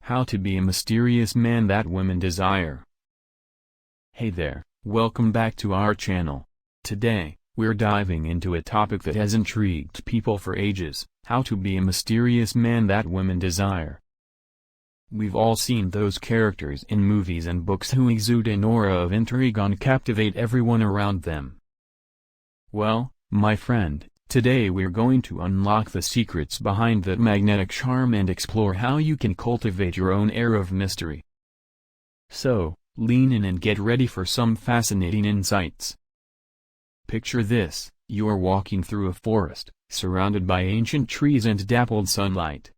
How to be a mysterious man that women desire. Hey there, welcome back to our channel. Today, we're diving into a topic that has intrigued people for ages: how to be a mysterious man that women desire. We've all seen those characters in movies and books who exude an aura of intrigue and captivate everyone around them. Well, my friend, today we're going to unlock the secrets behind that magnetic charm and explore how you can cultivate your own air of mystery. So, lean in and get ready for some fascinating insights. Picture this: you're walking through a forest, surrounded by ancient trees and dappled sunlight.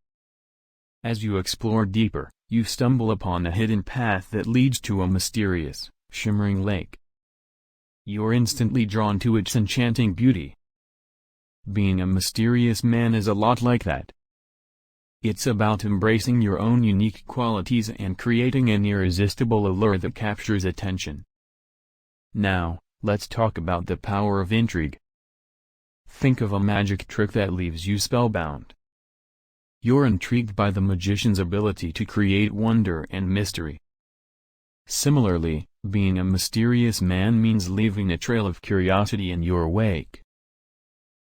As you explore deeper, you stumble upon a hidden path that leads to a mysterious, shimmering lake. You're instantly drawn to its enchanting beauty. Being a mysterious man is a lot like that. It's about embracing your own unique qualities and creating an irresistible allure that captures attention. Now, let's talk about the power of intrigue. Think of a magic trick that leaves you spellbound. You're intrigued by the magician's ability to create wonder and mystery. Similarly, being a mysterious man means leaving a trail of curiosity in your wake.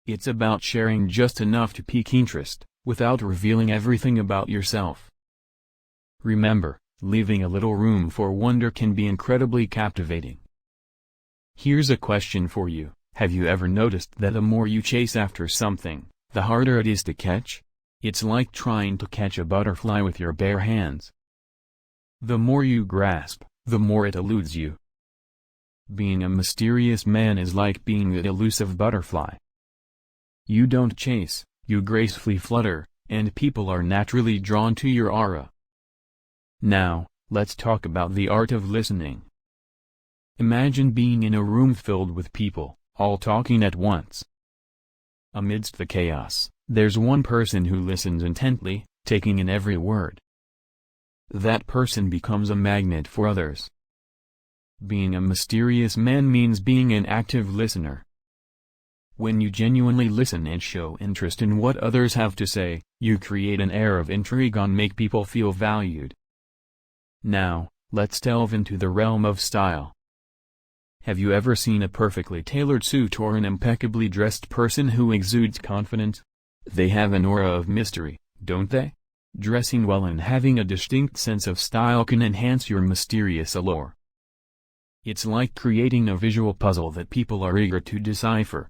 It's about sharing just enough to pique interest, without revealing everything about yourself. Remember, leaving a little room for wonder can be incredibly captivating. Here's a question for you: have you ever noticed that the more you chase after something, the harder it is to catch? It's like trying to catch a butterfly with your bare hands. The more you grasp, the more it eludes you. Being a mysterious man is like being that elusive butterfly. You don't chase, you gracefully flutter, and people are naturally drawn to your aura. Now, let's talk about the art of listening. Imagine being in a room filled with people, all talking at once. Amidst the chaos, there's one person who listens intently, taking in every word. That person becomes a magnet for others. Being a mysterious man means being an active listener. When you genuinely listen and show interest in what others have to say, you create an air of intrigue and make people feel valued. Now, let's delve into the realm of style. Have you ever seen a perfectly tailored suit or an impeccably dressed person who exudes confidence? They have an aura of mystery, don't they? Dressing well and having a distinct sense of style can enhance your mysterious allure. It's like creating a visual puzzle that people are eager to decipher.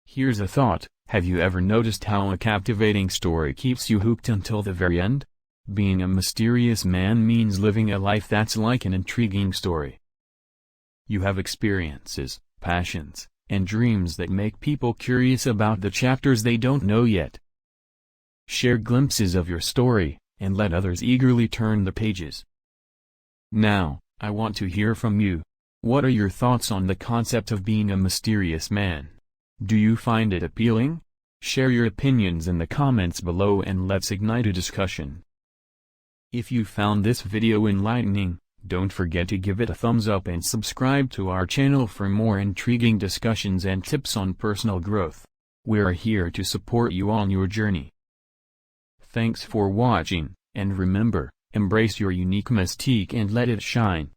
Here's a thought: have you ever noticed how a captivating story keeps you hooked until the very end? Being a mysterious man means living a life that's like an intriguing story. You have experiences, passions, and dreams that make people curious about the chapters they don't know yet. Share glimpses of your story, and let others eagerly turn the pages. Now, I want to hear from you. What are your thoughts on the concept of being a mysterious man? Do you find it appealing? Share your opinions in the comments below and let's ignite a discussion. If you found this video enlightening, don't forget to give it a thumbs up and subscribe to our channel for more intriguing discussions and tips on personal growth. We're here to support you on your journey. Thanks for watching, and remember, embrace your unique mystique and let it shine.